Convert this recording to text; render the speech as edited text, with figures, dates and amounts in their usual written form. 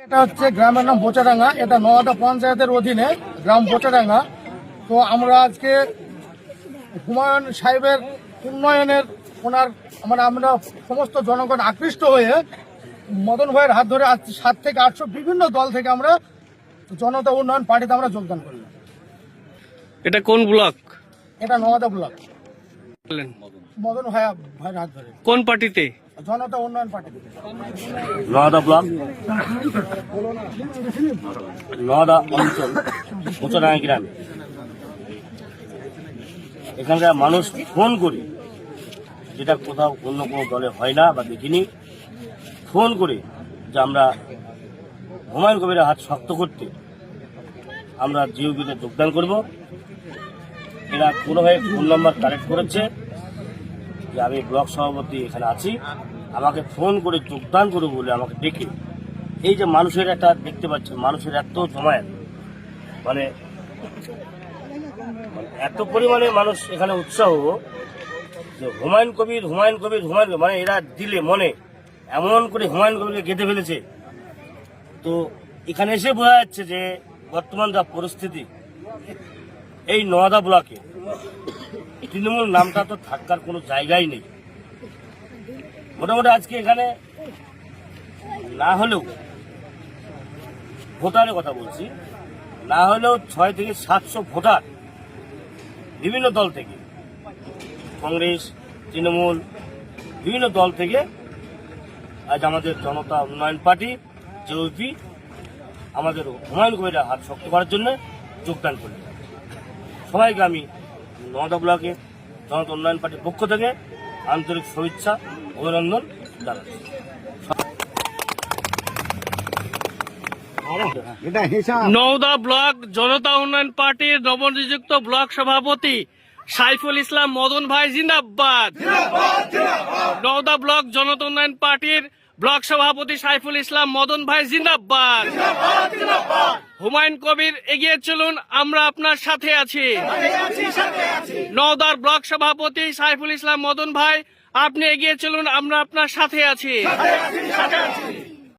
এটা হচ্ছে গ্রামের নাম বোচাডাঙ্গা, এটা নওয়াদা পঞ্চায়েতের অধীনে গ্রাম বোচাডাঙ্গা। তো আমরা আজকে হুমায়ুন সাহেবের উন্নয়নের ওনার আমরা সমস্ত জনগণ আকৃষ্ট হয়ে মদন ভাইয়ের হাত ধরে 7 থেকে 800 বিভিন্ন দল থেকে আমরা জনতা উন্নয়ন পার্টিতে আমরা যোগদান করলাম। এটা কোন ব্লক? এটা নওয়াদা ব্লক, মদন ভাইয়ের হাত ধরে। কোন পার্টিতে? জনতা উন্নয়ন পার্টিতে। নওয়াদা ব্লক, নওয়াদা অঞ্চল, বোচাডাঙ্গা গ্রামে। এখানকার মানুষ ফোন করি, যেটা কোথাও অন্য কোনো দলে হয় না বা দেখিনি, ফোন করে যে আমরা হুমায়ুন কবিরের হাত শক্ত করতে আমরা জিওবিতে যোগদান করব। এরা কোনোভাবে ফোন নাম্বার কালেক্ট করেছে যে আমি ব্লক সভাপতি এখানে আছি, আমাকে ফোন করে যোগদান করবো বলে আমাকে ডেকে। এই যে মানুষের একটা দেখতে পাচ্ছেন, মানুষের এত জমায়েত, মানে এত পরিমাণে মানুষ এখানে উৎসাহ যে হুমায়ুন কবির হুমায়ুন কবির হুমায়ুন কবির, মানে এরা দিলে মনে এমন করে হুমায়ুন কবিরকে গেঁথে ফেলেছে। তো এখানে এসে বোঝা যাচ্ছে যে বর্তমান যা পরিস্থিতি এই নওয়াদা ব্লকে, তৃণমূল নামটা তো থাকার কোনো জায়গাই নেই। মোটামুটি আজকে এখানে না হলেও, ভোটারের কথা বলছি, না হলেও 600 থেকে 700 ভোটার বিভিন্ন দল থেকে, কংগ্রেস, তৃণমূল, বিভিন্ন দল থেকে আজ আমাদের জনতা উন্নয়ন পার্টি জেওপি আমাদের হুমায়ুন কবিরের হাত শক্ত করার জন্য যোগদান করল। সবাইকে আমি নওয়াদা ব্লকে জনতা উন্নয়ন পার্টির পক্ষ থেকে আন্তরিক শুভেচ্ছা অভিনন্দন জানাচ্ছি। নওদা ব্লক জনতা উন্নয়ন পার্টির নবনিযুক্ত ব্লক সভাপতি সাইফুল ইসলাম মদন ভাই জিন্দাবাদ। নওদা ব্লক জনতা উন্নয়ন পার্টির ব্লক সভাপতি সাইফুল ইসলাম মদন ভাই জিন্দাবাদ। হুমায়ুন কবির এগিয়ে চলুন, আমরা আপনার সাথে আছি। নওদার ব্লক সভাপতি সাইফুল ইসলাম মদন ভাই, আপনি এগিয়ে চলুন, আমরা আপনার সাথে আছি।